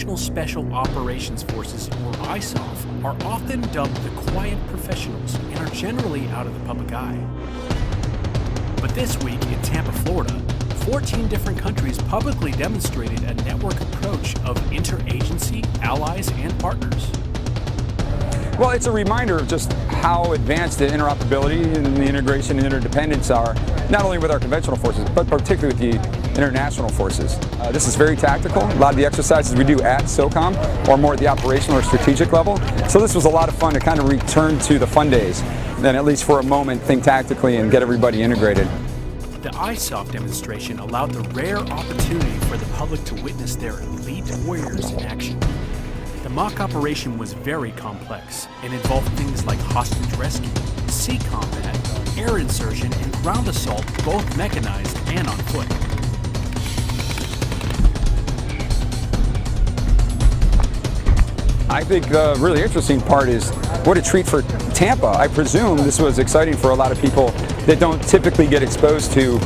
International Special Operations Forces, or ISOF, are often dubbed the quiet professionals and are generally out of the public eye. But this week in Tampa, Florida, 14 different countries publicly demonstrated a network approach of interagency, allies, and partners. Well, it's a reminder of just how advanced the interoperability and the integration and interdependence are, not only with our conventional forces, but particularly with the international forces. This is very tactical. A lot of the exercises we do at SOCOM are more at the operational or strategic level. So this was a lot of fun to kind of return to the fun days, and at least for a moment think tactically and get everybody integrated. The ISOF demonstration allowed the rare opportunity for the public to witness their elite warriors in action. The mock operation was very complex and involved things like hostage rescue, sea combat, air insertion, and ground assault, both mechanized and on foot. I think the really interesting part is what a treat for Tampa. I presume this was exciting for a lot of people that don't typically get exposed to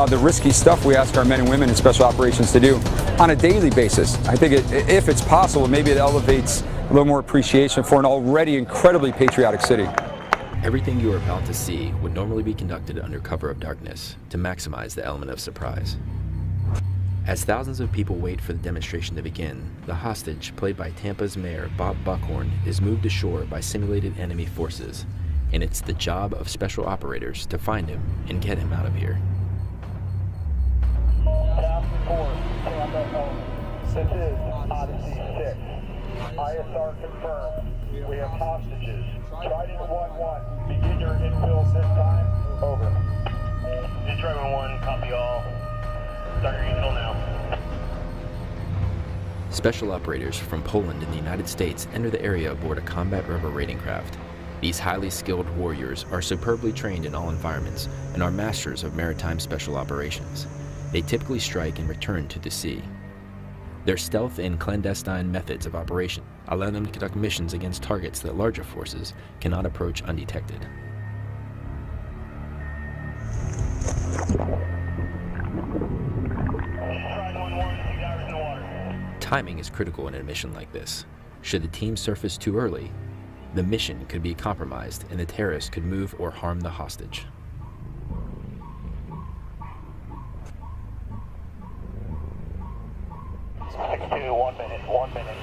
the risky stuff we ask our men and women in special operations to do on a daily basis. I think if it's possible, maybe it elevates a little more appreciation for an already incredibly patriotic city. Everything you are about to see would normally be conducted under cover of darkness to maximize the element of surprise. As thousands of people wait for the demonstration to begin, the hostage, played by Tampa's mayor Bob Buckhorn, is moved ashore by simulated enemy forces, and it's the job of special operators to find him and get him out of here. Task Force, Tampa home. This is Odyssey 6. ISR confirmed. We have hostages. Trident 1-1. Begin your infill this time. Over. Detroit 1-1, copy all. Start your infill now. Special operators from Poland and the United States enter the area aboard a combat rubber raiding craft. These highly skilled warriors are superbly trained in all environments and are masters of maritime special operations. They typically strike and return to the sea. Their stealth and clandestine methods of operation allow them to conduct missions against targets that larger forces cannot approach undetected. Timing is critical in a mission like this. Should the team surface too early, the mission could be compromised and the terrorists could move or harm the hostage. One minute.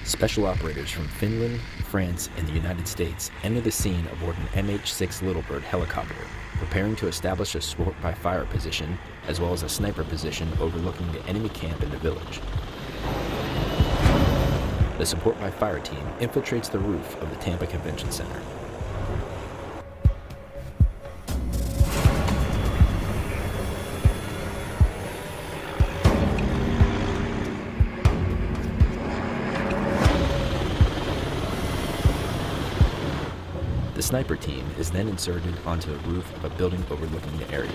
Special operators from Finland, France, and the United States enter the scene aboard an MH-6 Littlebird helicopter, preparing to establish a support by fire position as well as a sniper position overlooking the enemy camp in the village. The support by fire team infiltrates the roof of the Tampa Convention Center. The sniper team is then inserted onto the roof of a building overlooking the area.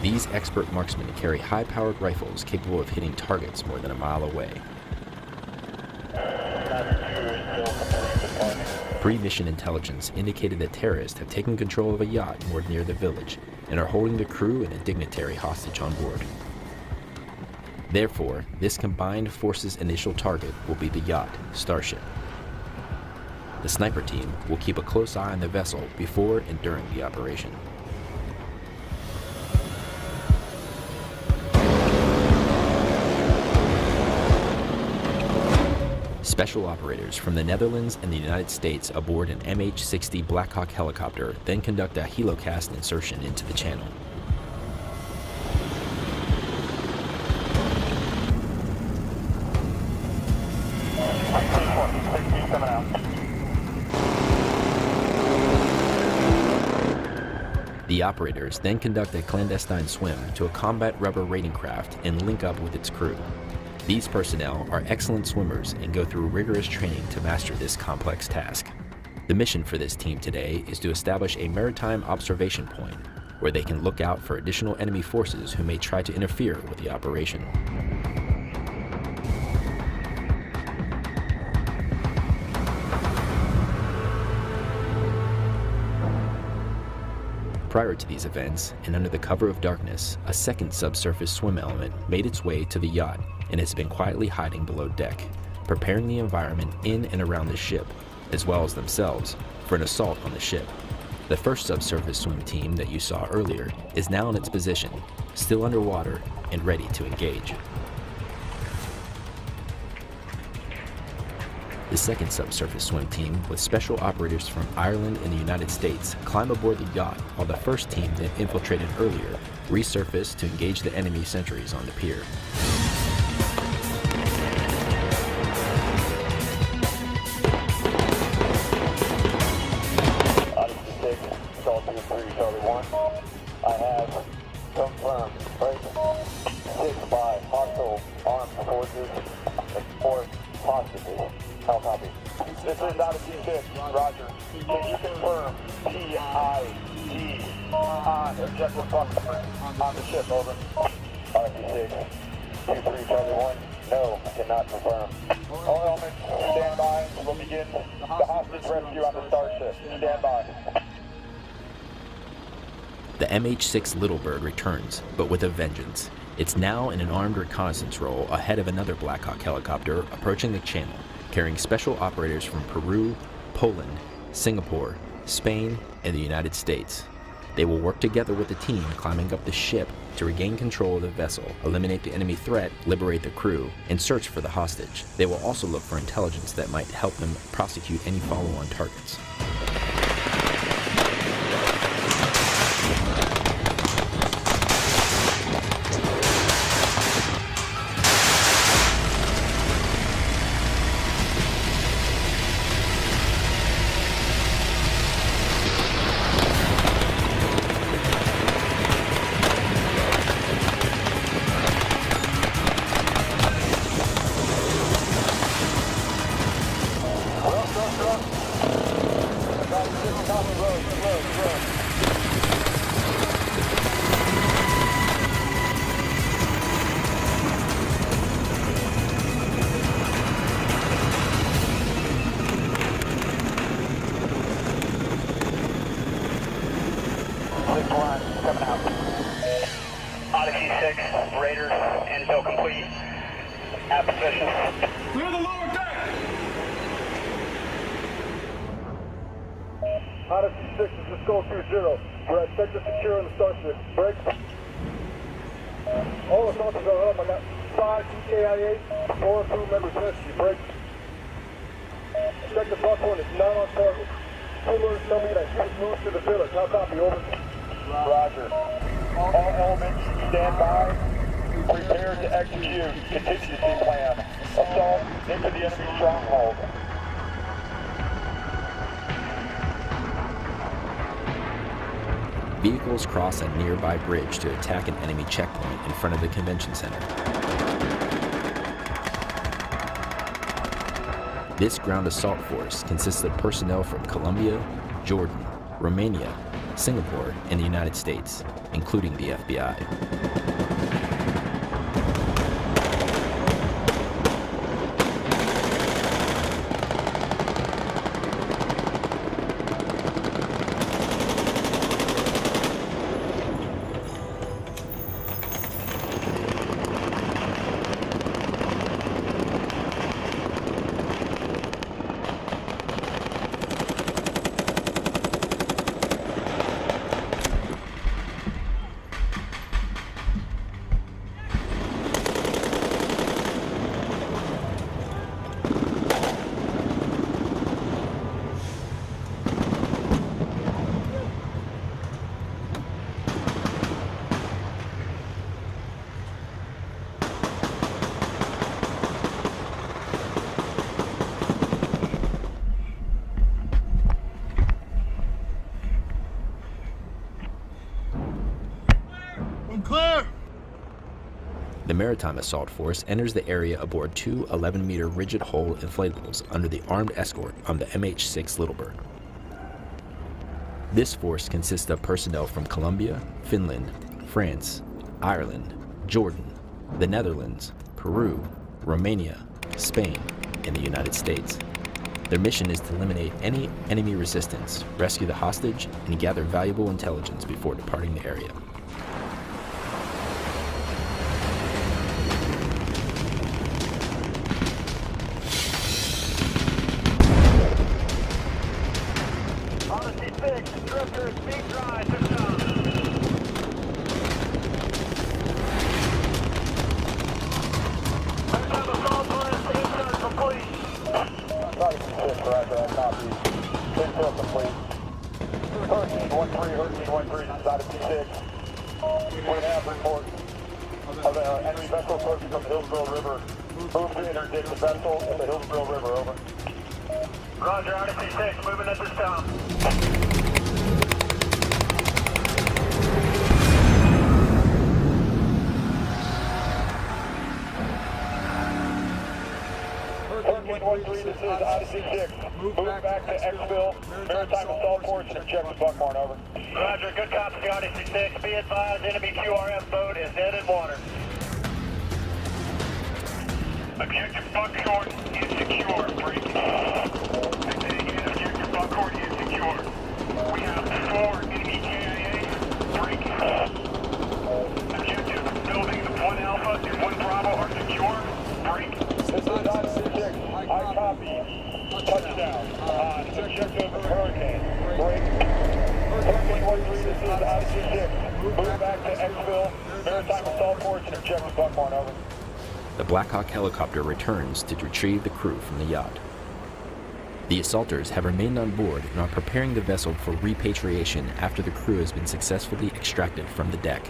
These expert marksmen carry high-powered rifles capable of hitting targets more than a mile away. Pre-mission intelligence indicated that terrorists have taken control of a yacht moored near the village and are holding the crew and a dignitary hostage on board. Therefore, this combined force's initial target will be the yacht, Starship. The sniper team will keep a close eye on the vessel before and during the operation. Special operators from the Netherlands and the United States aboard an MH-60 Blackhawk helicopter then conduct a helocast insertion into the channel. The operators then conduct a clandestine swim to a combat rubber raiding craft and link up with its crew. These personnel are excellent swimmers and go through rigorous training to master this complex task. The mission for this team today is to establish a maritime observation point where they can look out for additional enemy forces who may try to interfere with the operation. Prior to these events, and under the cover of darkness, a second subsurface swim element made its way to the yacht and has been quietly hiding below deck, preparing the environment in and around the ship, as well as themselves, for an assault on the ship. The first subsurface swim team that you saw earlier is now in its position, still underwater and ready to engage. The second subsurface swim team, with special operators from Ireland and the United States, climb aboard the yacht, while the first team that infiltrated earlier resurfaced to engage the enemy sentries on the pier. Odyssey 6, Salt 3, Charlie 1. I have confirmed, break 6 by hostile armed forces and 4 hostages. How copy? This is Odyssey 6, Roger. Can you confirm PID on objective customer on the ship, over? Odyssey 6, 2-3 Charlie 1. No, cannot confirm. All elements, stand by. We'll begin the hostage rescue on the Starship. Stand by. The MH-6 Littlebird returns, but with a vengeance. It's now in an armed reconnaissance role ahead of another Black Hawk helicopter approaching the channel, carrying special operators from Peru, Poland, Singapore, Spain, and the United States. They will work together with the team climbing up the ship to regain control of the vessel, eliminate the enemy threat, liberate the crew, and search for the hostage. They will also look for intelligence that might help them prosecute any follow-on targets. Coming out. Odyssey 6, Raiders, intel complete. At position. Clear the lower deck! Odyssey 6 is the Skull 2-0. We're at sector secure in the Starship. Break. All assaults are up. I got 5 EKIA, 4 crew members rescue. Break. Sector +1 is not on target. Two alerts tell me that he was moved to the village. How copy, over? Roger. All elements stand by. Prepare to execute contingency plan. Assault into the enemy stronghold. Vehicles cross a nearby bridge to attack an enemy checkpoint in front of the convention center. This ground assault force consists of personnel from Colombia, Jordan, Romania, Singapore, and the United States, including the FBI. Clear! The Maritime Assault Force enters the area aboard two 11-meter rigid hull inflatables under the armed escort on the MH-6 Littlebird. This force consists of personnel from Colombia, Finland, France, Ireland, Jordan, the Netherlands, Peru, Romania, Spain, and the United States. Their mission is to eliminate any enemy resistance, rescue the hostage, and gather valuable intelligence before departing the area. Odyssey 6, drifters, speed dry, system. Copy. Infill complete. Hurricane 13, this is Odyssey 6. We have report of an enemy vessel approaching from the Hillsborough River. Move to interdict the vessel in the Hillsborough River, over. Roger, Odyssey 6, moving at this time. This is Odyssey 6. Move back to Exville, Maritime Assault Force, and check the Buckhorn, over. Roger, good copy, Odyssey 6. Be advised, enemy QRF boat is dead in water. Objective Buckhorn is secure. Break. Objective Buckhorn is secure. We have 4 enemy KIA. Break. Objective buildings 1 Alpha and 1 Bravo are secure. Break. This is Odyssey 6. I copy. Touchdown. Objective Hurricane. Break. Hurricane 13, this is Odyssey 6. Move back to Exville, Maritime Assault Force, and objective Buckhorn, over. The Black Hawk helicopter returns to retrieve the crew from the yacht. The assaulters have remained on board and are preparing the vessel for repatriation after the crew has been successfully extracted from the deck.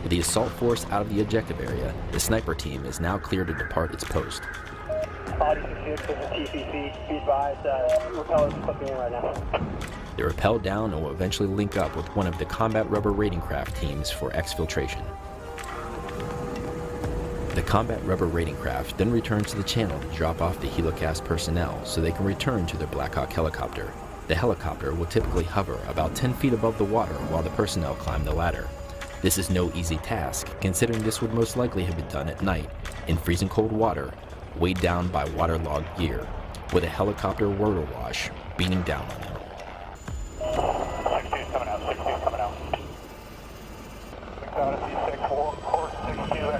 With the assault force out of the objective area, the sniper team is now clear to depart its post. Odyssey 6 is a TCC. Be advised, repellers are clipping in right now. They rappel down and will eventually link up with one of the combat rubber raiding craft teams for exfiltration. The combat rubber raiding craft then returns to the channel to drop off the Helicast personnel so they can return to their Black Hawk helicopter. The helicopter will typically hover about 10 feet above the water while the personnel climb the ladder. This is no easy task, considering this would most likely have been done at night, in freezing cold water, weighed down by waterlogged gear, with a helicopter water wash beating down on them. 16's coming out, 16's coming out. Odyssey 6, 462,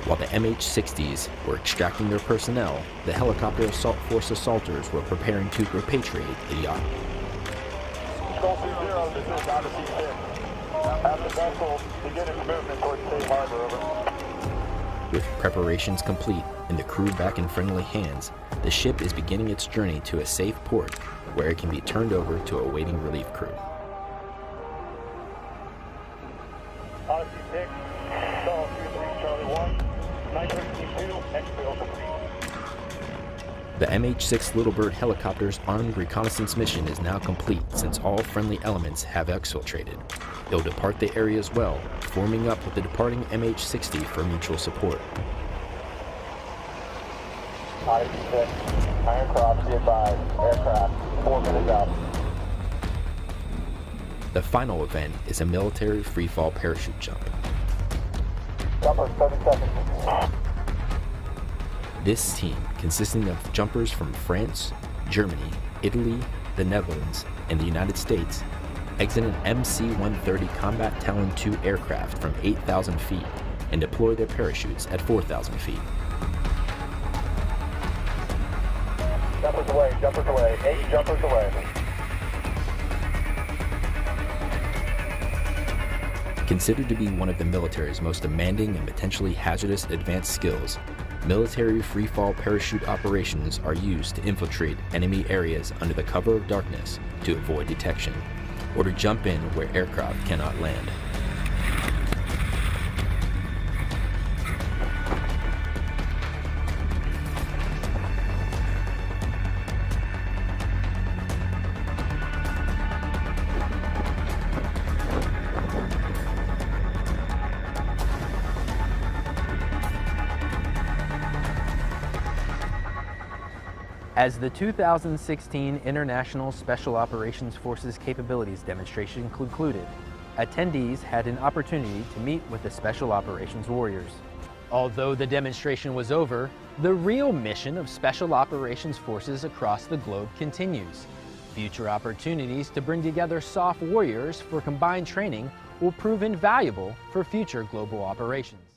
While the MH-60s were extracting their personnel, the helicopter assault force assaulters were preparing to repatriate the yacht. Control 2-0, this is Odyssey 6. Have the vessel begin its movement towards Safe Harbor, over. With preparations complete and the crew back in friendly hands, the ship is beginning its journey to a safe port where it can be turned over to a waiting relief crew. Odyssey 6, Charles 23, Charlie 1, 932, Exville complete. The MH-6 Little Bird helicopter's armed reconnaissance mission is now complete since all friendly elements have exfiltrated. They'll depart the area as well, forming up with the departing MH-60 for mutual support. Odyssey 6, Iron Cross, be advised, aircraft, 4 minutes out. The final event is a military free-fall parachute jump. Jumper, 30 seconds. This team, consisting of jumpers from France, Germany, Italy, the Netherlands, and the United States, exited an MC-130 Combat Talon II aircraft from 8,000 feet and deployed their parachutes at 4,000 feet. Jumpers away, 8 jumpers away. Considered to be one of the military's most demanding and potentially hazardous advanced skills, military free-fall parachute operations are used to infiltrate enemy areas under the cover of darkness to avoid detection, or to jump in where aircraft cannot land. As the 2016 International Special Operations Forces Capabilities Demonstration concluded, attendees had an opportunity to meet with the Special Operations Warriors. Although the demonstration was over, the real mission of Special Operations Forces across the globe continues. Future opportunities to bring together SOF warriors for combined training will prove invaluable for future global operations.